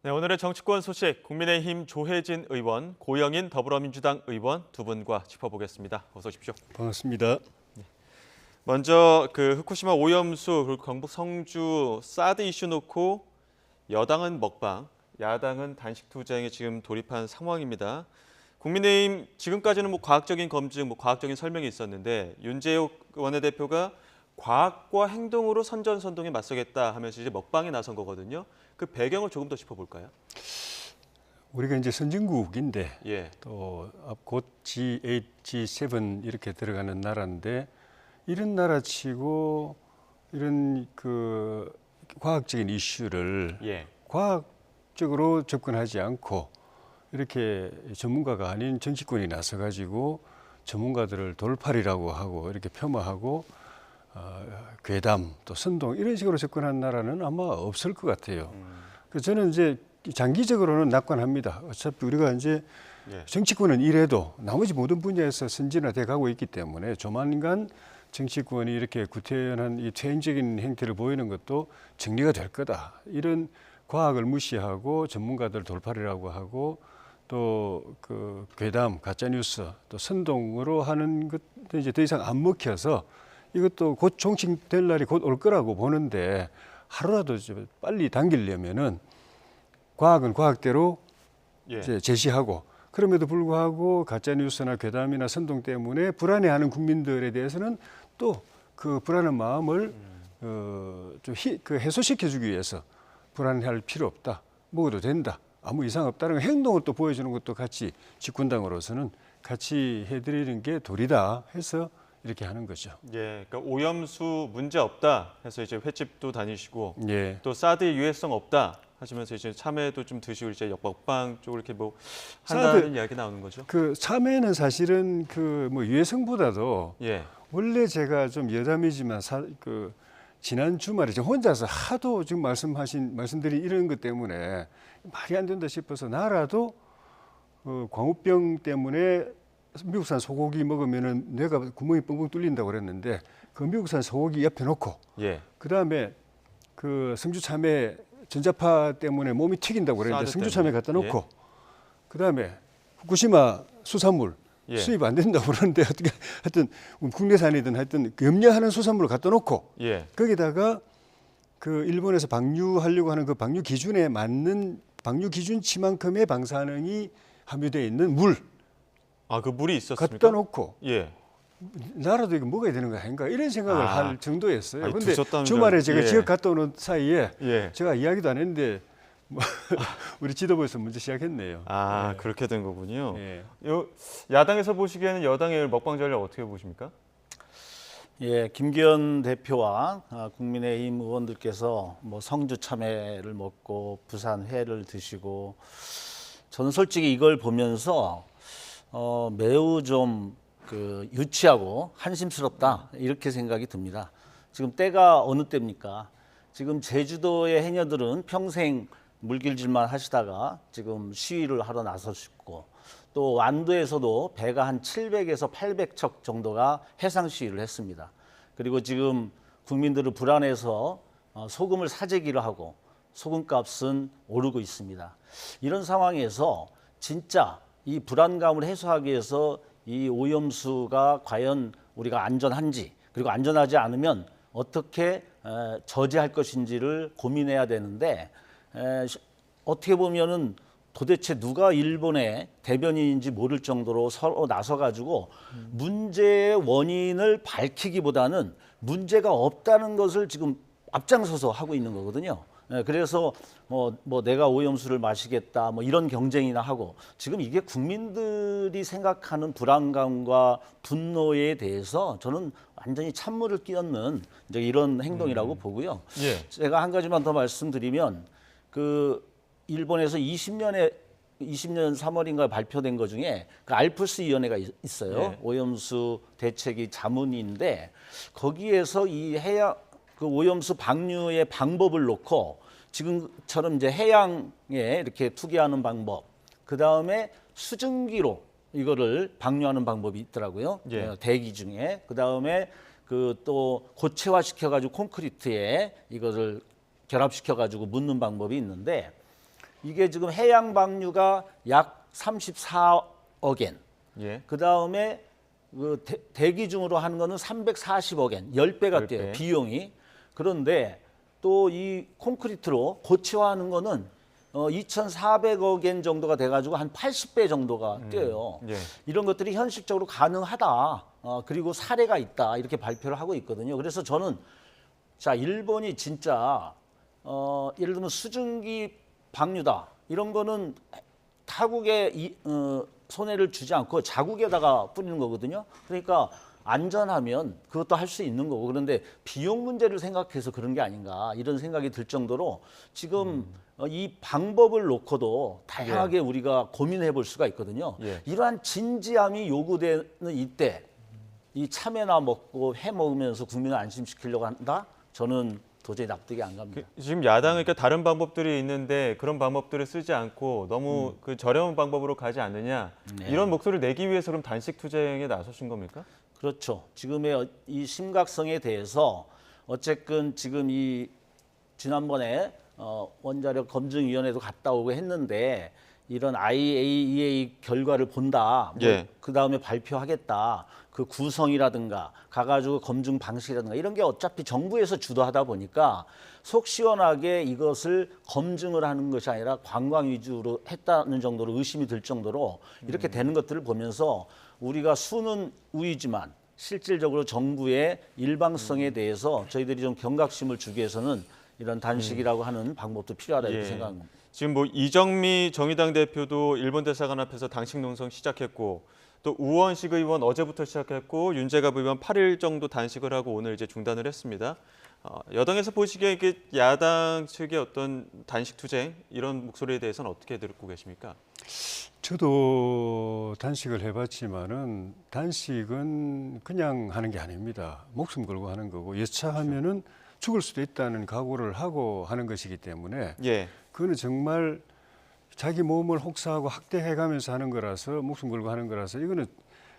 네, 오늘의 정치권 소식, 국민의힘 조혜진 의원, 고영인 더불어민주당 의원 두 분과 짚어보겠습니다. 어서 오십시오. 반갑습니다. 먼저 후쿠시마 오염수 그리고 경북 성주 사드 이슈 놓고 여당은 먹방, 야당은 단식 투쟁에 지금 돌입한 상황입니다. 국민의힘 지금까지는 과학적인 검증, 과학적인 설명이 있었는데 윤재욱 원내대표가 과학과 행동으로 선전선동에 맞서겠다 하면서 이제 먹방에 나선 거거든요. 그 배경을 조금 더 짚어볼까요? 우리가 이제 선진국인데 예. 또 곧 G8, G7 이렇게 들어가는 나라인데 이런 나라치고 이런 과학적인 이슈를 예. 과학적으로 접근하지 않고 이렇게 전문가가 아닌 정치권이 나서가지고 전문가들을 돌팔이라고 하고 이렇게 폄하하고 괴담 또 선동 이런 식으로 접근한 나라는 아마 없을 것 같아요. 그래서 저는 이제 장기적으로는 낙관합니다. 어차피 우리가 이제 정치권은 이래도 나머지 모든 분야에서 선진화돼 가고 있기 때문에 조만간 정치권이 이렇게 구태연한 이 퇴행적인 행태를 보이는 것도 정리가 될 거다. 이런 과학을 무시하고 전문가들 돌팔이라고 하고 또 괴담, 가짜뉴스, 또 선동으로 하는 것도 이제 더 이상 안 먹혀서 이것도 곧 종식될 날이 곧 올 거라고 보는데 하루라도 빨리 당기려면은 과학은 과학대로 이제 제시하고 그럼에도 불구하고 가짜뉴스나 괴담이나 선동 때문에 불안해하는 국민들에 대해서는 또 그 불안한 마음을 좀 해소시켜주기 위해서 불안해할 필요 없다. 먹어도 된다. 아무 이상 없다는 행동을 또 보여주는 것도 같이 집권당으로서는 같이 해드리는 게 도리다 해서 이렇게 하는 거죠. 예, 그러니까 오염수 문제 없다 해서 이제 횟집도 다니시고 예. 또 사드 유해성 없다 하시면서 이제 참외도 좀 드시고 이제 먹방 쪽으로 이렇게 한다는 이야기 나오는 거죠. 참외는 사실은 유해성보다도 원래 제가 좀 여담이지만 지난 주말에 제가 혼자서 하도 지금 말씀드린 이런 것 때문에 말이 안 된다 싶어서 나라도 광우병 때문에 미국산 소고기 먹으면은 뇌가 구멍이 뻥뻥 뚫린다고 그랬는데 그 미국산 소고기 옆에 놓고 그다음에 성주 참외 전자파 때문에 몸이 튀긴다고 그랬는데 성주 참외 갖다 놓고 그다음에 후쿠시마 수산물 수입 안 된다고 그러는데 어떻게 하여튼 국내산이든 하여튼 염려하는 수산물을 갖다 놓고 거기다가 일본에서 방류하려고 하는 그 방류 기준에 맞는 방류 기준치만큼의 방사능이 함유되어 있는 물 그 물이 있었습니까? 갖다 놓고 나라도 이거 먹어야 되는 거 아닌가 이런 생각을 할 정도였어요. 그런데 주말에 제가 지역 갔다 오는 사이에 제가 이야기도 안 했는데 우리 지도부에서 먼저 시작했네요. 그렇게 된 거군요. 야당에서 보시기에는 여당의 먹방 전략 어떻게 보십니까? 김기현 대표와 국민의힘 의원들께서 성주 참외를 먹고 부산 회를 드시고 저는 솔직히 이걸 보면서 매우 좀 유치하고 한심스럽다 이렇게 생각이 듭니다. 지금 때가 어느 때입니까? 지금 제주도의 해녀들은 평생 물길질만 하시다가 지금 시위를 하러 나서셨고 또 완도에서도 배가 한 700에서 800척 정도가 해상 시위를 했습니다. 그리고 지금 국민들을 불안해서 소금을 사재기를 하고 소금값은 오르고 있습니다. 이런 상황에서 진짜 이 불안감을 해소하기 위해서 이 오염수가 과연 우리가 안전한지 그리고 안전하지 않으면 어떻게 저지할 것인지를 고민해야 되는데 어떻게 보면은 도대체 누가 일본의 대변인인지 모를 정도로 서로 나서가지고 문제의 원인을 밝히기보다는 문제가 없다는 것을 지금 앞장서서 하고 있는 거거든요. 그래서 내가 오염수를 마시겠다 이런 경쟁이나 하고 지금 이게 국민들이 생각하는 불안감과 분노에 대해서 저는 완전히 찬물을 끼얹는 이제 이런 행동이라고 보고요. 제가 한 가지만 더 말씀드리면 일본에서 20년 3월인가 발표된 것 중에 알프스 위원회가 있어요. 오염수 대책이 자문인데 거기에서 이 해양 오염수 방류의 방법을 놓고 지금처럼 이제 해양에 이렇게 투기하는 방법, 그 다음에 수증기로 이거를 방류하는 방법이 있더라고요. 대기 중에 그 다음에 또 고체화 시켜가지고 콘크리트에 이거를 결합시켜가지고 묻는 방법이 있는데 이게 지금 해양 방류가 약 34억엔. 예. 그 다음에 그 대기 중으로 하는 거는 340억엔, 10배가 10배. 뛰어요, 비용이. 그런데 또 이 콘크리트로 고치화하는 거는 2,400억엔 정도가 돼가지고 한 80배 정도가 뛰어요. 예. 이런 것들이 현실적으로 가능하다. 그리고 사례가 있다. 이렇게 발표를 하고 있거든요. 그래서 저는 자, 일본이 진짜 예를 들면 수증기 방류다. 이런 거는 타국에 손해를 주지 않고 자국에다가 뿌리는 거거든요. 그러니까 안전하면 그것도 할 수 있는 거고, 그런데 비용 문제를 생각해서 그런 게 아닌가 이런 생각이 들 정도로 지금 이 방법을 놓고도 다양하게 우리가 고민해 볼 수가 있거든요. 예. 이러한 진지함이 요구되는 이때 이 참외나 먹고 회 먹으면서 국민을 안심시키려고 한다? 저는 도저히 납득이 안 갑니다. 지금 야당은 그러니까 다른 방법들이 있는데 그런 방법들을 쓰지 않고 너무 그 저렴한 방법으로 가지 않느냐, 이런 목소리를 내기 위해서 그럼 단식 투쟁에 나서신 겁니까? 그렇죠. 지금의 이 심각성에 대해서 어쨌든 지금 이 지난번에 원자력 검증위원회도 갔다 오고 했는데 이런 IAEA 결과를 본다. 예. 그 다음에 발표하겠다. 그 구성이라든가 가가지고 검증 방식이라든가 이런 게 어차피 정부에서 주도하다 보니까 속 시원하게 이것을 검증을 하는 것이 아니라 관광 위주로 했다는 정도로 의심이 들 정도로 이렇게 되는 것들을 보면서 우리가 수는 우위지만 실질적으로 정부의 일방성에 대해서 저희들이 좀 경각심을 주기 위해서는 이런 단식이라고 하는 방법도 필요하다 이렇게 예. 생각합니다. 지금 뭐 이정미 정의당 대표도 일본 대사관 앞에서 단식 농성 시작했고, 또 우원식 의원 어제부터 시작했고, 윤재갑 의원 8일 정도 단식을 하고 오늘 이제 중단을 했습니다. 여당에서 보시기에 이게 야당 측의 어떤 단식 투쟁 이런 목소리에 대해서는 어떻게 듣고 계십니까? 저도 단식을 해봤지만은 단식은 그냥 하는 게 아닙니다. 목숨 걸고 하는 거고 여차하면은 죽을 수도 있다는 각오를 하고 하는 것이기 때문에 예. 그거는 정말 자기 몸을 혹사하고 학대해가면서 하는 거라서 목숨 걸고 하는 거라서 이거는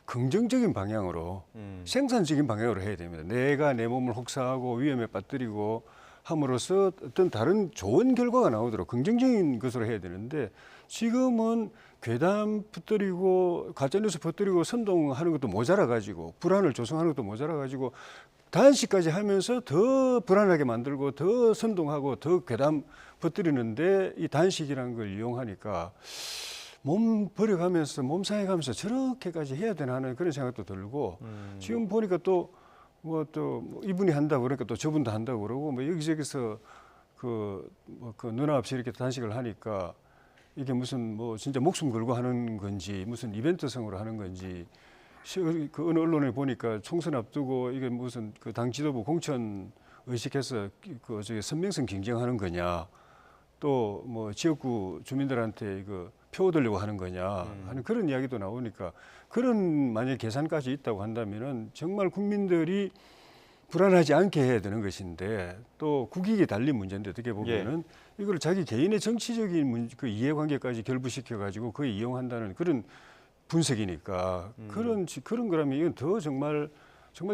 긍정적인 방향으로 생산적인 방향으로 해야 됩니다. 내가 내 몸을 혹사하고 위험에 빠뜨리고 함으로써 어떤 다른 좋은 결과가 나오도록 긍정적인 것으로 해야 되는데 지금은 괴담 퍼뜨리고 가짜뉴스 퍼뜨리고 선동하는 것도 모자라 가지고 불안을 조성하는 것도 모자라 가지고 단식까지 하면서 더 불안하게 만들고 더 선동하고 더 괴담 퍼뜨리는데 이 단식이라는 걸 이용하니까 몸 버려가면서 몸 상해가면서 저렇게까지 해야 되나 하는 그런 생각도 들고 지금 보니까 또 이분이 한다고 그러니까 또 저분도 한다고 그러고 뭐 여기저기서 그 누나 없이 이렇게 단식을 하니까 이게 무슨 뭐 진짜 목숨 걸고 하는 건지 무슨 이벤트성으로 하는 건지 그 어느 언론에 보니까 총선 앞두고 이게 무슨 그 당 지도부 공천 의식해서 그 저기 선명성 경쟁하는 거냐 또 뭐 지역구 주민들한테 이거 표 얻으려고 하는 거냐 하는 그런 이야기도 나오니까 그런 만약 계산까지 있다고 한다면은 정말 국민들이 불안하지 않게 해야 되는 것인데 또 국익이 달린 문제인데 어떻게 보면은 이걸 자기 개인의 정치적인 그 이해관계까지 결부시켜 가지고 그걸 이용한다는 그런 분석이니까 그런 거라면 이건 더 정말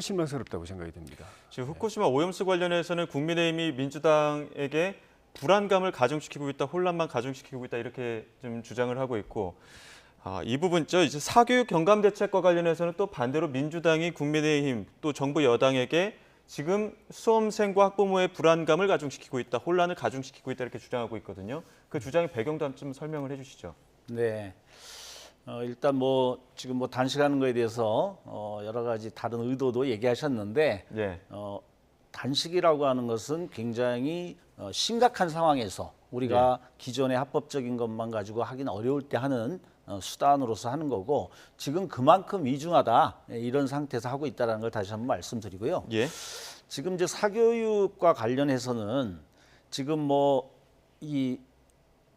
실망스럽다고 생각이 듭니다. 지금 후쿠시마 오염수 관련해서는 국민의힘이 민주당에게 불안감을 가중시키고 있다, 혼란만 가중시키고 있다 이렇게 좀 주장을 하고 있고, 이 부분죠. 이제 사교육 경감 대책과 관련해서는 또 반대로 민주당이 국민의힘 또 정부 여당에게 지금 수험생과 학부모의 불안감을 가중시키고 있다, 혼란을 가중시키고 있다 이렇게 주장하고 있거든요. 그 주장의 배경도 좀 설명을 해주시죠. 네. 일단 뭐 지금 뭐 단식하는 거에 대해서 여러 가지 다른 의도도 얘기하셨는데 예. 단식이라고 하는 것은 굉장히 심각한 상황에서 우리가 기존의 합법적인 것만 가지고 하긴 어려울 때 하는 수단으로서 하는 거고 지금 그만큼 위중하다 이런 상태에서 하고 있다는 걸 다시 한번 말씀드리고요. 예. 지금 이제 사교육과 관련해서는 지금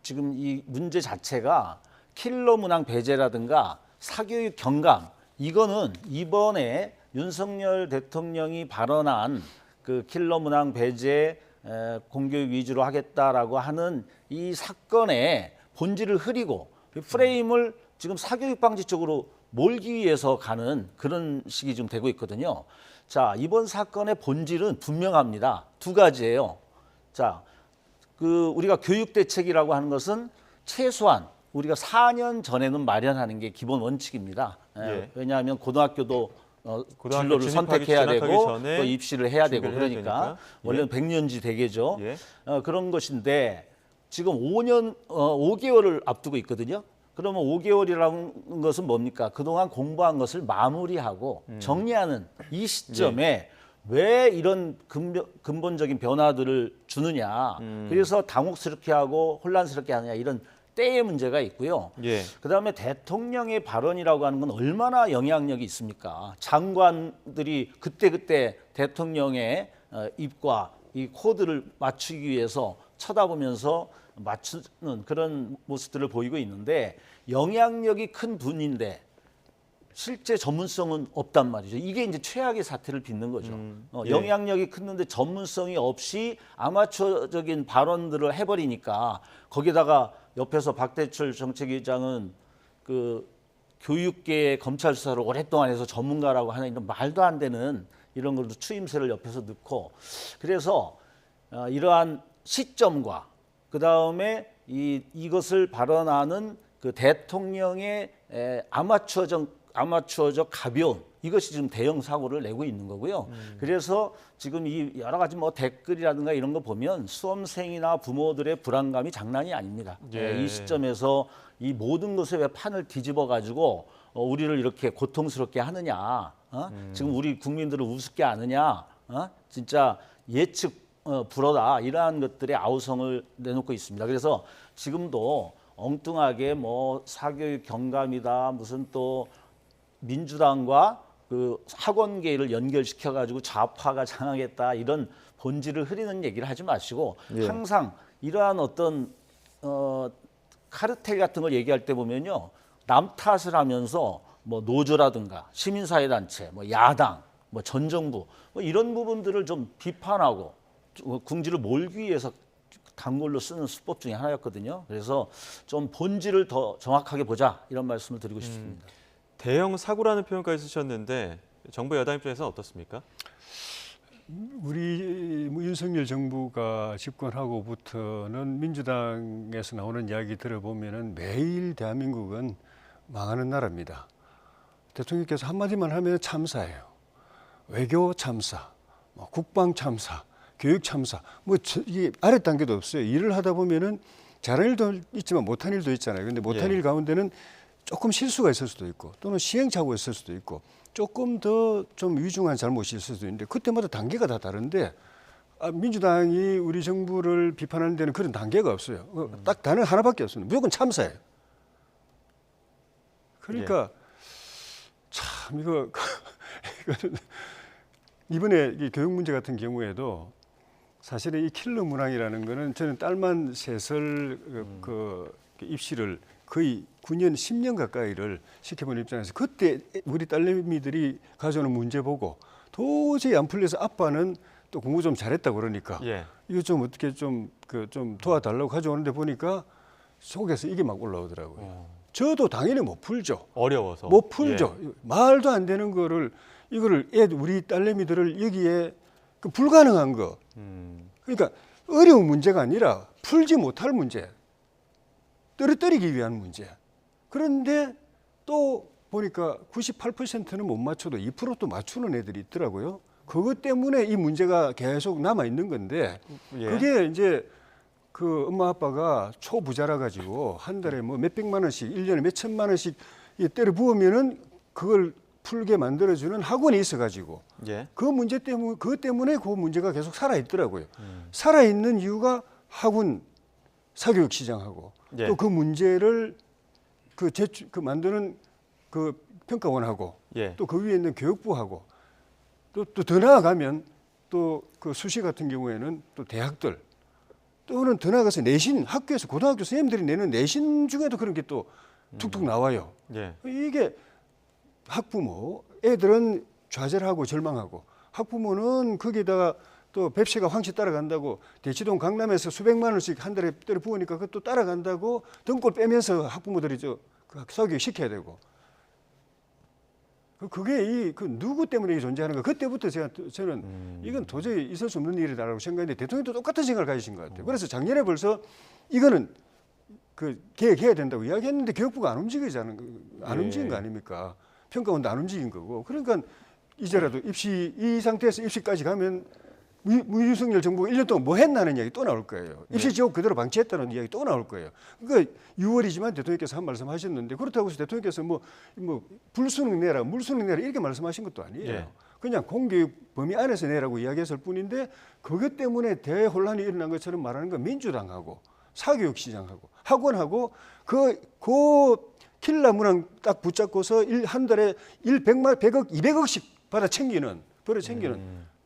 지금 이 문제 자체가 킬러 문항 배제라든가 사교육 경감 이거는 이번에 윤석열 대통령이 발언한 그 킬러 문항 배제 공교육 위주로 하겠다라고 하는 이 사건의 본질을 흐리고 프레임을 지금 사교육 방지 쪽으로 몰기 위해서 가는 그런 식이 좀 되고 있거든요. 자, 이번 사건의 본질은 분명합니다. 두 가지예요. 자, 그 우리가 교육 대책이라고 하는 것은 최소한 우리가 4년 전에는 마련하는 게 기본 원칙입니다. 예. 왜냐하면 고등학교도 고등학교 진로를 진입하기 선택해야 전에 되고 또 입시를 해야 되고 준비를 해야 그러니까 되니까. 예. 원래는 100년지 대계죠. 예. 그런 것인데 지금 5개월을 앞두고 있거든요. 그러면 5개월이라는 것은 뭡니까? 그동안 공부한 것을 마무리하고 정리하는 이 시점에 왜 이런 근본적인 변화들을 주느냐. 그래서 당혹스럽게 하고 혼란스럽게 하느냐 이런 때의 문제가 있고요. 예. 그다음에 대통령의 발언이라고 하는 건 얼마나 영향력이 있습니까? 장관들이 그때그때 대통령의 입과 이 코드를 맞추기 위해서 쳐다보면서 맞추는 그런 모습들을 보이고 있는데 영향력이 큰 분인데 실제 전문성은 없단 말이죠. 이게 이제 최악의 사태를 빚는 거죠. 예. 영향력이 큰데 전문성이 없이 아마추어적인 발언들을 해버리니까 거기다가 옆에서 박대철 정책위장은 그 교육계의 검찰 수사를 오랫동안 해서 전문가라고 하는 이런 말도 안 되는 이런 걸로 추임새를 옆에서 넣고 그래서 이러한 시점과 그 다음에 이것을 발언하는 그 대통령의 아마추어적 가벼움 이것이 지금 대형 사고를 내고 있는 거고요. 그래서 지금 이 여러 가지 뭐 댓글이라든가 이런 거 보면 수험생이나 부모들의 불안감이 장난이 아닙니다. 예. 이 시점에서 이 모든 것에 왜 판을 뒤집어 가지고 우리를 이렇게 고통스럽게 하느냐, 지금 우리 국민들을 우습게 하느냐, 진짜 예측 불허다 이러한 것들의 아우성을 내놓고 있습니다. 그래서 지금도 엉뚱하게 뭐 사교육 경감이다 무슨 또 민주당과 그 학원계를 연결시켜 가지고 좌파가 장하겠다 이런 본질을 흐리는 얘기를 하지 마시고 예. 항상 이러한 어떤 카르텔 같은 걸 얘기할 때 보면요 남 탓을 하면서 뭐 노조라든가 시민사회단체, 뭐 야당, 뭐 전 정부 뭐 이런 부분들을 좀 비판하고 궁지를 몰기 위해서 단골로 쓰는 수법 중에 하나였거든요. 그래서 좀 본질을 더 정확하게 보자 이런 말씀을 드리고 싶습니다. 대형 사고라는 표현까지 쓰셨는데 정부 여당 입장에서는 어떻습니까? 우리 윤석열 정부가 집권하고부터는 민주당에서 나오는 이야기 들어보면은 매일 대한민국은 망하는 나라입니다. 대통령께서 한마디만 하면 참사예요. 외교 참사, 국방 참사, 교육 참사, 이게 아래 단계도 없어요. 일을 하다 보면은 잘한 일도 있지만 못한 일도 있잖아요. 근데 못한 예. 일 가운데는 조금 실수가 있을 수도 있고 또는 시행착오가 있을 수도 있고 조금 더 좀 위중한 잘못이 있을 수도 있는데 그때마다 단계가 다 다른데 민주당이 우리 정부를 비판하는 데는 그런 단계가 없어요. 딱 단어 하나밖에 없습니다. 무조건 참사예요. 그러니까 참 이거는 이번에 이 교육 문제 같은 경우에도 사실은 이 킬러 문항이라는 거는 저는 딸만 셋을 그 입시를 거의 9년, 10년 가까이를 시켜본 입장에서 그때 우리 딸내미들이 가져오는 문제 보고 도저히 안 풀려서 아빠는 또 공부 좀 잘했다 그러니까 예. 이거 좀 어떻게 좀 도와달라고 가져오는데 보니까 속에서 이게 막 올라오더라고요. 저도 당연히 못 풀죠. 어려워서. 못 풀죠. 말도 안 되는 거를 이거를 우리 딸내미들을 여기에 그 불가능한 거. 그러니까 어려운 문제가 아니라 풀지 못할 문제. 떨어뜨리기 위한 문제. 그런데 또 보니까 98%는 못 맞춰도 2%또 맞추는 애들이 있더라고요. 그것 때문에 이 문제가 계속 남아 있는 건데 예. 그게 이제 그 엄마 아빠가 초부자라 가지고 한 달에 뭐 몇백만 원씩 1년에 몇천만 원씩 때려 부으면은 그걸 풀게 만들어주는 학원이 있어 가지고 예. 그것 때문에 그 문제가 계속 살아 있더라고요. 살아 있는 이유가 학원 사교육 시장하고 예. 또 그 문제를 그 만드는 그 평가원하고 예. 또 그 위에 있는 교육부하고 또 더 나아가면 또 그 수시 같은 경우에는 또 대학들 또는 더 나아가서 내신 학교에서 고등학교 선생님들이 내는 내신 중에도 그런 게 또 툭툭 나와요. 예. 이게 학부모 애들은 좌절하고 절망하고 학부모는 거기다가 또 뱁새가 황치 따라간다고 대치동 강남에서 수백만 원씩 한 달에 때려 부으니까 그것도 따라간다고 등골 빼면서 학부모들이 저 사교육 시켜야 되고 그게 그 누구 때문에 이게 존재하는 가 그때부터 저는 이건 도저히 있을 수 없는 일이다라고 생각했는데 대통령도 똑같은 생각을 가지신 것 같아요. 그래서 작년에 벌써 이거는 그 개혁해야 된다고 이야기했는데 교육부가 안 움직인 거 아닙니까? 평가원도 안 움직인 거고. 그러니까 이제라도 이 상태에서 입시까지 가면 윤석열 정부가 1년 동안 뭐 했나는 이야기 또 나올 거예요. 입시 지옥 그대로 방치했다는 이야기 또 나올 거예요. 그러니까 6월이지만 대통령께서 한 말씀 하셨는데 그렇다고 해서 대통령께서 뭐 불수능 내라, 물수능 내라 이렇게 말씀하신 것도 아니에요. 예. 그냥 공교육 범위 안에서 내라고 이야기했을 뿐인데 그것 때문에 대혼란이 일어난 것처럼 말하는 건 민주당하고 사교육시장하고 학원하고 그 킬러 문항 딱 붙잡고서 한 달에 100억, 200억씩 벌어 챙기는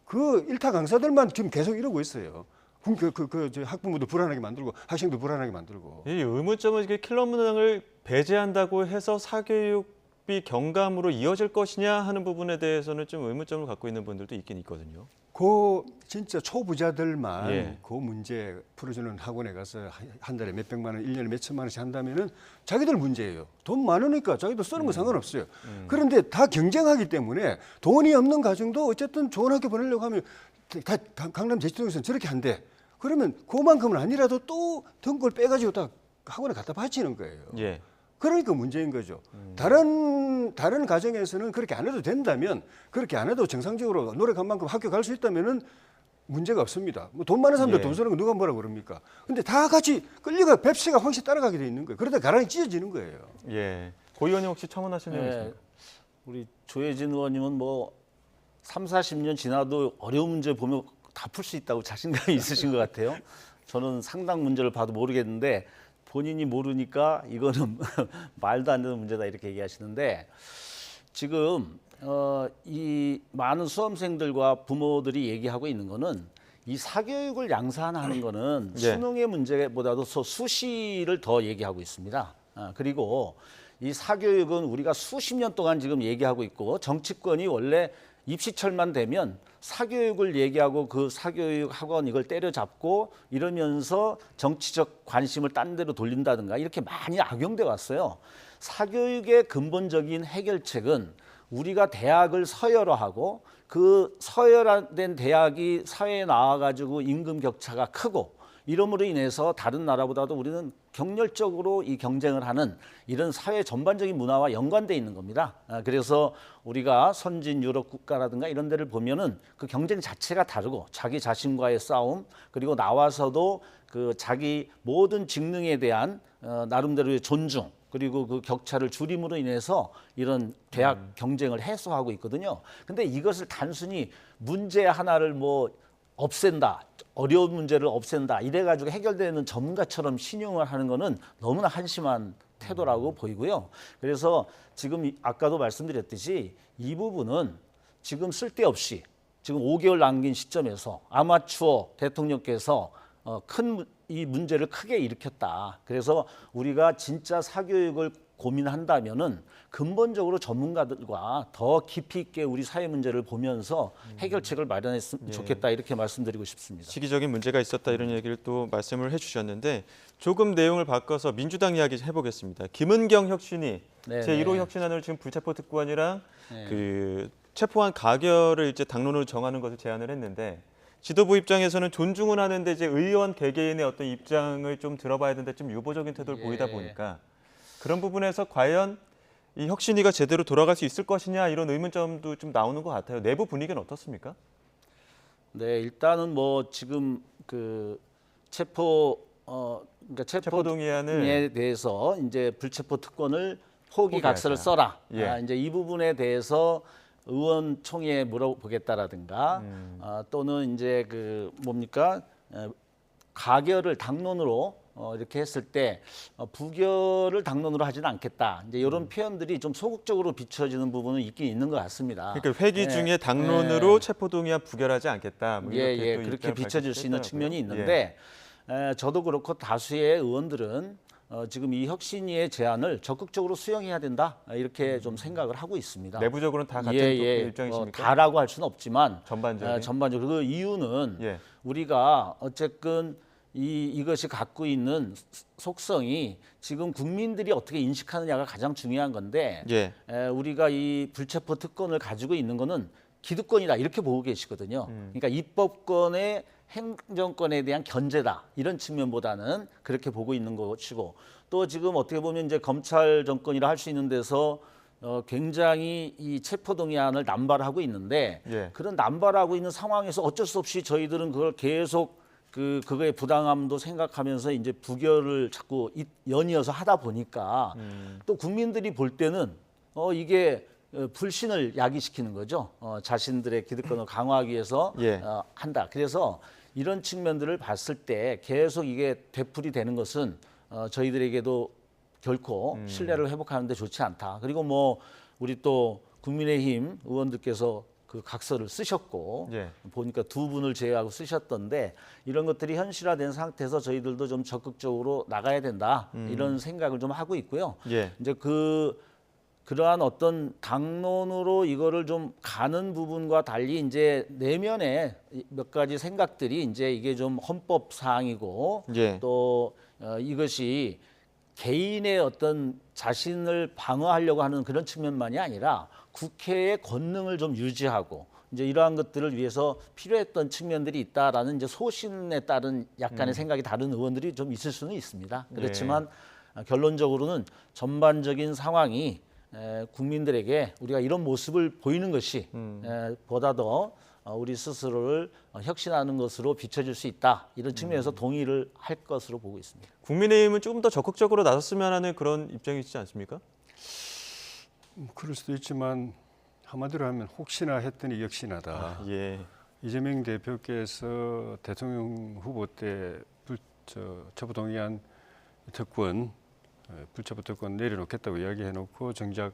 그 일타 강사들만 지금 계속 이러고 있어요. 학부모도 불안하게 만들고 학생도 불안하게 만들고. 이 의문점은 이게 킬러 문항을 배제한다고 해서 사교육비 경감으로 이어질 것이냐 하는 부분에 대해서는 좀 의문점을 갖고 있는 분들도 있긴 있거든요. 진짜 초부자들만 예. 그 문제 풀어주는 학원에 가서 한 달에 몇백만 원, 1년에 몇천만 원씩 한다면은 자기들 문제예요. 돈 많으니까 자기들 쓰는 거 상관없어요. 그런데 다 경쟁하기 때문에 돈이 없는 가정도 어쨌든 좋은 학교 보내려고 하면 다 강남 제주도에서는 저렇게 한대. 그러면 그만큼은 아니라도 또 등골 빼가지고 다 학원에 갖다 바치는 거예요. 예. 그러니까 문제인 거죠. 다른 가정에서는 그렇게 안 해도 된다면, 그렇게 안 해도 정상적으로 노력한 만큼 학교 갈 수 있다면은 문제가 없습니다. 뭐 돈 많은 사람들 예. 돈 쓰는 거 누가 뭐라 그럽니까? 근데 다 같이 끌려가 뱁새가 확실히 따라가게 돼 있는 거예요. 그러다 가랑이 찢어지는 거예요. 예. 고 의원님 혹시 첨언하실 내용 있습니까? 네, 우리 조혜진 의원님은 뭐 3, 40년 지나도 어려운 문제 보면 다 풀 수 있다고 자신감이 있으신 것 같아요. 저는 상당 문제를 봐도 모르겠는데 본인이 모르니까 이거는 말도 안 되는 문제다 이렇게 얘기하시는데 지금 이 많은 수험생들과 부모들이 얘기하고 있는 거는 이 사교육을 양산하는 거는 예. 수능의 문제보다도 수시를 더 얘기하고 있습니다. 그리고 이 사교육은 우리가 수십 년 동안 지금 얘기하고 있고 정치권이 원래 입시철만 되면 사교육을 얘기하고 그 사교육 학원 이걸 때려잡고 이러면서 정치적 관심을 딴 데로 돌린다든가 이렇게 많이 악용돼 왔어요. 사교육의 근본적인 해결책은 우리가 대학을 서열화하고 그 서열화된 대학이 사회에 나와가지고 임금 격차가 크고 이름으로 인해서 다른 나라보다도 우리는 격렬적으로 이 경쟁을 하는 이런 사회 전반적인 문화와 연관돼 있는 겁니다. 그래서 우리가 선진 유럽 국가라든가 이런 데를 보면은 그 경쟁 자체가 다르고 자기 자신과의 싸움 그리고 나와서도 그 자기 모든 직능에 대한 나름대로의 존중 그리고 그 격차를 줄임으로 인해서 이런 대학 경쟁을 해소하고 있거든요. 근데 이것을 단순히 문제 하나를 뭐 없앤다. 어려운 문제를 없앤다. 이래가지고 해결되는 전문가처럼 신용을 하는 거는 너무나 한심한 태도라고 보이고요. 그래서 지금 아까도 말씀드렸듯이 이 부분은 지금 쓸데없이 지금 5개월 남긴 시점에서 아마추어 대통령께서 큰 이 문제를 크게 일으켰다. 그래서 우리가 진짜 사교육을 고민한다면은 근본적으로 전문가들과 더 깊이 있게 우리 사회 문제를 보면서 해결책을 마련했으면 좋겠다 이렇게 말씀드리고 싶습니다. 시기적인 문제가 있었다 이런 얘기를 또 말씀을 해주셨는데 조금 내용을 바꿔서 민주당 이야기 해보겠습니다. 김은경 혁신이 제1호 혁신안을 지금 불체포 특권이랑 그 체포한 가결을 이제 당론으로 정하는 것을 제안을 했는데 지도부 입장에서는 존중은 하는데 이제 의원 개개인의 어떤 입장을 좀 들어봐야 되는데 좀 유보적인 태도를 보이다 보니까 그런 부분에서 과연 이 혁신위가 제대로 돌아갈 수 있을 것이냐 이런 의문점도 좀 나오는 것 같아요. 내부 분위기는 어떻습니까? 네, 일단은 뭐 지금 그 그러니까 체포동의안에 대해서 이제 불체포 특권을 포기 포기하자. 각서를 써라. 예. 이제 이 부분에 대해서 의원총회에 물어보겠다라든가 또는 이제 그 뭡니까 가결을 당론으로 이렇게 했을 때 부결을 당론으로 하지는 않겠다. 이제 이런 표현들이 좀 소극적으로 비춰지는 부분은 있긴 있는 것 같습니다. 그러니까 회기 중에 당론으로 체포동의안 부결하지 않겠다. 뭐 이렇게 또 그렇게 입장을 비춰질 수 있는 밝히시더라고요. 측면이 있는데 저도 그렇고 다수의 의원들은 지금 이 혁신위의 제안을 적극적으로 수용해야 된다 이렇게 좀 생각을 하고 있습니다. 내부적으로는 다 같은 입장이십니까? 다라고 할 수는 없지만 전반적으로. 전반적으로 그 이유는 예. 우리가 어쨌든 이것이 갖고 있는 속성이 지금 국민들이 어떻게 인식하느냐가 가장 중요한 건데 예. 우리가 이 불체포 특권을 가지고 있는 거는 기득권이다 이렇게 보고 계시거든요. 그러니까 입법권의 행정권에 대한 견제다 이런 측면보다는 그렇게 보고 있는 것이고 또 지금 어떻게 보면 이제 검찰 정권이라 할 수 있는 데서 굉장히 이 체포동의안을 남발하고 있는데 예. 그런 남발하고 있는 상황에서 어쩔 수 없이 저희들은 그걸 계속 그거의 부당함도 생각하면서 이제 부결을 자꾸 연이어서 하다 보니까 또 국민들이 볼 때는 이게 불신을 야기시키는 거죠. 자신들의 기득권을 강화하기 위해서 예. 한다. 그래서 이런 측면들을 봤을 때 계속 이게 되풀이 되는 것은 저희들에게도 결코 신뢰를 회복하는 데 좋지 않다. 그리고 뭐 우리 또 국민의힘 의원들께서 그 각서를 쓰셨고 예. 보니까 두 분을 제외하고 쓰셨던데 이런 것들이 현실화된 상태에서 저희들도 좀 적극적으로 나가야 된다. 이런 생각을 좀 하고 있고요. 예. 이제 그러한 어떤 당론으로 이거를 좀 가는 부분과 달리 이제 내면에 몇 가지 생각들이 이제 이게 좀 헌법 사항이고 예. 또 이것이 개인의 어떤 자신을 방어하려고 하는 그런 측면만이 아니라 국회의 권능을 좀 유지하고 이제 이러한 것들을 위해서 필요했던 측면들이 있다라는 이제 소신에 따른 약간의 생각이 다른 의원들이 좀 있을 수는 있습니다. 그렇지만 결론적으로는 전반적인 상황이 국민들에게 우리가 이런 모습을 보이는 것이 보다 더 우리 스스로를 혁신하는 것으로 비춰질 수 있다. 이런 측면에서 동의를 할 것으로 보고 있습니다. 국민의힘은 조금 더 적극적으로 나섰으면 하는 그런 입장이시지 않습니까? 그럴 수도 있지만 한마디로 하면 혹시나 했더니 역시나다. 예. 이재명 대표께서 대통령 후보 때 체포동의안 특권, 불체포 특권 내려놓겠다고 이야기해놓고 정작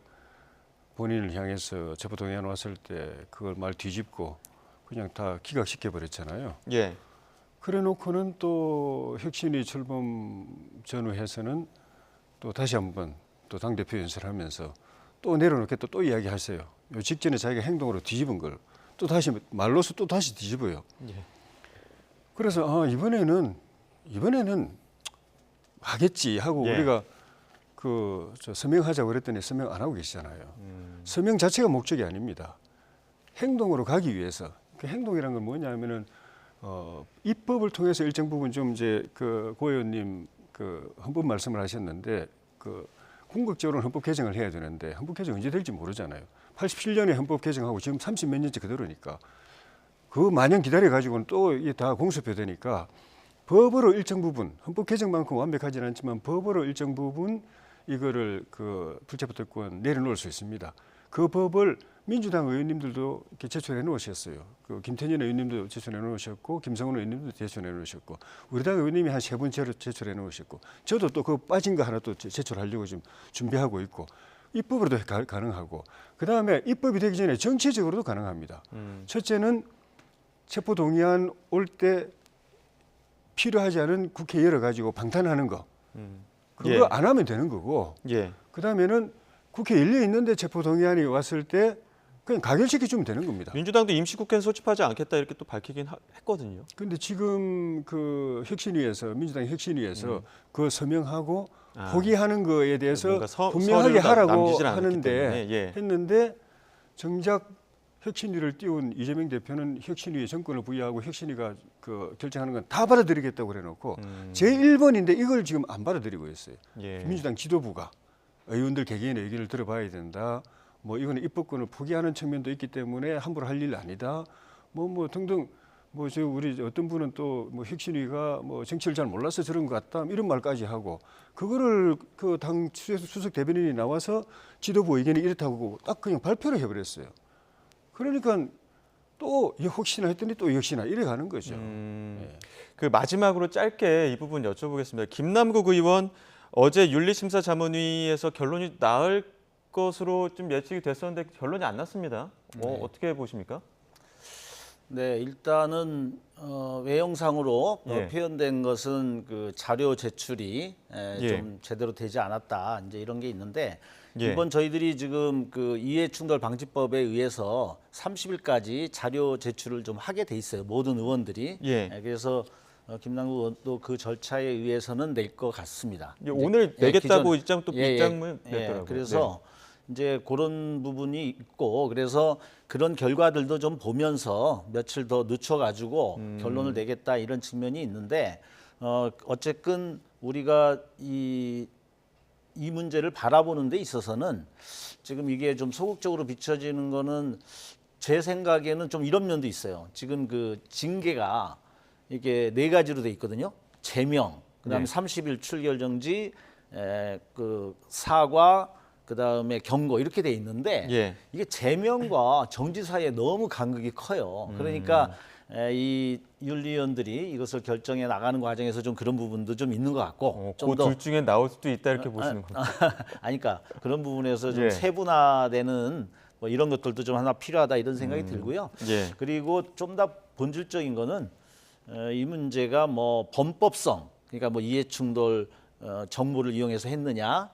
본인을 향해서 체포동의안 왔을 때 그걸 말 뒤집고 그냥 다 기각시켜 버렸잖아요. 예. 그래놓고는 또 혁신위 출범 전후해서는 또 다시 한번 또 당대표 연설하면서 또 내려놓겠다 또 이야기하세요. 요 직전에 자기가 행동으로 뒤집은 걸 또 다시 말로서 또 다시 뒤집어요. 예. 그래서 이번에는 하겠지 하고 예. 우리가 서명하자고 그랬더니 서명 안 하고 계시잖아요. 서명 자체가 목적이 아닙니다. 행동으로 가기 위해서 그 행동이란 건 뭐냐면은 입법을 통해서 일정 부분 좀 이제 고 의원님 헌법 말씀을 하셨는데 궁극적으로는 헌법 개정을 해야 되는데 헌법 개정 언제 될지 모르잖아요. 87년에 헌법 개정하고 지금 30몇 년째 그대로니까 그 마냥 기다려 가지고는 또 이게 다 공수표되니까 법으로 일정 부분 헌법 개정만큼 완벽하지는 않지만 법으로 일정 부분 이거를 불체포 특권 내려놓을 수 있습니다. 그 법을 민주당 의원님들도 이렇게 제출해 놓으셨어요. 김태년 의원님도 제출해 놓으셨고 김성훈 의원님도 제출해 놓으셨고 우리 당 의원님이 한 3번 제출해 놓으셨고 저도 또 그 빠진 거 하나 또 제출하려고 지금 준비하고 있고 입법으로도 가능하고 그다음에 입법이 되기 전에 정치적으로도 가능합니다. 첫째는 체포동의안 올 때 필요하지 않은 국회 열어가지고 방탄하는 거 그거 예. 안 하면 되는 거고 예. 그다음에는 국회 열려 있는데 체포동의안이 왔을 때 그냥 가결시켜주면 되는 겁니다. 민주당도 임시국회는 소집하지 않겠다 이렇게 또 밝히긴 했거든요. 그런데 지금 민주당 혁신위에서 그 서명하고 포기하는 거에 대해서 뭔가 분명하게 서류를 하라고 남기질 않았기 하는데 때문에, 예. 했는데 정작 혁신위를 띄운 이재명 대표는 혁신위에 정권을 부여하고 혁신위가 결정하는 건 다 받아들이겠다고 그래놓고 제1번인데 이걸 지금 안 받아들이고 있어요. 예. 민주당 지도부가 의원들 개개인의 의견을 들어봐야 된다. 뭐 이거는 입법권을 포기하는 측면도 있기 때문에 함부로 할 일 아니다. 뭐 등등. 저 우리 어떤 분은 또 혁신위가 정치를 잘 몰라서 저런 것 같다 이런 말까지 하고 그거를 당 수석 대변인이 나와서 지도부 의견이 이렇다고 딱 그냥 발표를 해버렸어요. 그러니까 또 혹시나 했더니 또 역시나 이래 가는 거죠. 그 마지막으로 짧게 이 부분 여쭤보겠습니다. 김남국 의원 어제 윤리심사자문위에서 결론이 나을 것으로 좀 예측이 됐었는데 결론이 안 났습니다. 어떻게 보십니까? 네, 일단은 외형상으로 예. 표현된 것은 그 자료 제출이 예. 좀 제대로 되지 않았다. 이제 이런 게 있는데 예. 이번 저희들이 지금 그 이해충돌 방지법에 의해서 30일까지 자료 제출을 좀 하게 돼 있어요. 모든 의원들이. 예. 그래서 김남국 의원도 그 절차에 의해서는 낼 것 같습니다. 이제 오늘 내겠다고 기존- 입장을 냈더라고요. 그래서 이제 그런 부분이 있고 그래서 그런 결과들도 좀 보면서 며칠 더 늦춰가지고 결론을 내겠다 이런 측면이 있는데 어쨌든 우리가 이 문제를 바라보는 데 있어서는 지금 이게 좀 소극적으로 비춰지는 거는 제 생각에는 좀 이런 면도 있어요. 지금 그 징계가 이게 4가지로 돼 있거든요. 제명, 그다음에 네. 30일 출결 정지, 그 사과, 그다음에 경고 이렇게 돼 있는데 예. 이게 제명과 정지 사이에 너무 간극이 커요. 그러니까 이 윤리위원들이 이것을 결정해 나가는 과정에서 좀 그런 부분도 좀 있는 것 같고 좀 더 그둘 중에 나올 수도 있다 이렇게 보시는 겁니다. 아니, 그러니까 그런 부분에서 좀 예. 세분화되는 뭐 이런 것들도 좀 하나 필요하다 이런 생각이 들고요. 예. 그리고 좀 더 본질적인 거는 이 문제가 뭐 범법성, 그러니까 뭐 이해충돌 정보를 이용해서 했느냐,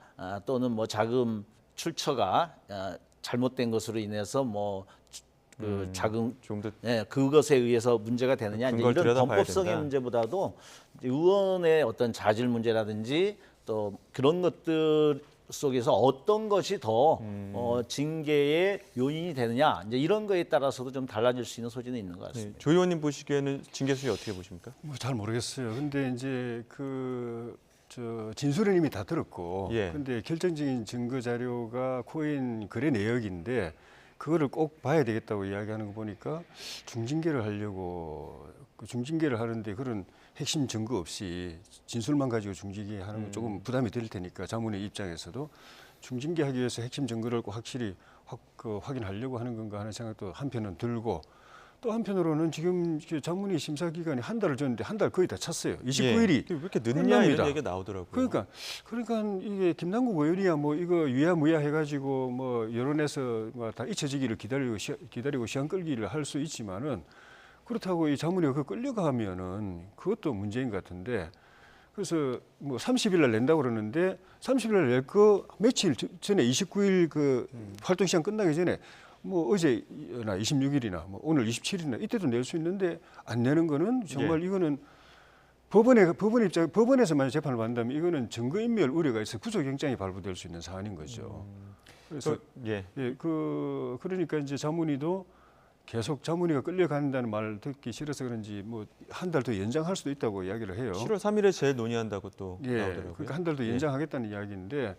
또는 뭐 자금 출처가 잘못된 것으로 인해서 뭐 그 자금 좀 더 그것에 의해서 문제가 되느냐 이제 근거를 이런 들여다봐야 범법성의 된다. 문제보다도 의원의 어떤 자질 문제라든지 또 그런 것들 속에서 어떤 것이 더 징계의 요인이 되느냐 이제 이런 거에 따라서도 좀 달라질 수 있는 소지는 있는 것 같습니다. 조 의원님 보시기에는 징계 수위 어떻게 보십니까? 뭐 잘 모르겠어요. 근데 이제 저 진술은 이미 다 들었고, 예. 근데 결정적인 증거 자료가 코인 거래 내역인데 그거를 꼭 봐야 되겠다고 이야기하는 거 보니까 중징계를 하려고 중징계를 하는데 그런 핵심 증거 없이 진술만 가지고 중징계 하는 건 조금 부담이 될 테니까 자문의 입장에서도 중징계하기 위해서 핵심 증거를 꼭 확실히 확인하려고 하는 건가 하는 생각도 한편은 들고. 또 한편으로는 지금 자문위 심사 기간이 한 달을 줬는데 한 달 거의 다 찼어요. 29일이 왜 이렇게 늦냐 끝납니다. 이런 얘기가 나오더라고요. 그러니까 이게 김남국 의원이야 뭐 이거 유야무야 해가지고 뭐 여론에서 다 잊혀지기를 기다리고 시간 끌기를 할 수 있지만은 그렇다고 이 자문위가 그 끌려가면은 그것도 문제인 것 같은데. 그래서 뭐 30일 날 낸다고 그러는데 30일 날 낼 거 며칠 전에 29일 그 활동 시간 끝나기 전에 뭐 어제나 26일이나 뭐 오늘 27일이나 이때도 낼 수 있는데 안 내는 거는 정말 이거는 법원에서 만약 재판을 받는다면 이거는 증거인멸 우려가 있어 구속영장이 발부될 수 있는 사안인 거죠. 그래서 그러니까 이제 자문위도 계속 자문위가 끌려간다는 말 듣기 싫어서 그런지 뭐 한 달 더 연장할 수도 있다고 이야기를 해요. 7월 3일에 제일 논의한다고 또 나오더라고요. 그러니까 한 달 더 연장하겠다는 이야기인데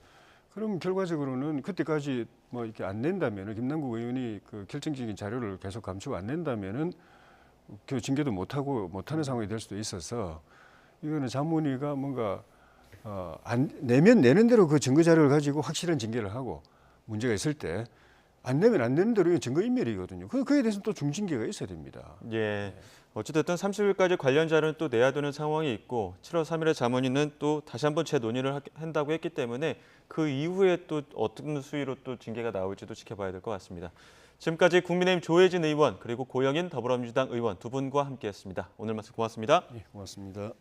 그럼 결과적으로는 그때까지 뭐 이렇게 안 낸다면은 김남국 의원이 그 결정적인 자료를 계속 감추고 안 낸다면은 그 징계도 못하는 상황이 될 수도 있어서 이거는 자문위가 뭔가 안 내면 내는 대로 그 증거 자료를 가지고 확실한 징계를 하고 문제가 있을 때 안 내면 안 내는 대로 이건 증거 인멸이거든요. 그에 대해서는 또 중징계가 있어야 됩니다. 예. 어찌됐든 30일까지 관련 자료는 또 내야 되는 상황이 있고 7월 3일에 자문위는 또 다시 한번 재논의를 한다고 했기 때문에 그 이후에 또 어떤 수위로 또 징계가 나올지도 지켜봐야 될 것 같습니다. 지금까지 국민의힘 조혜진 의원 그리고 고영인 더불어민주당 의원 두 분과 함께했습니다. 오늘 말씀 고맙습니다. 예, 고맙습니다.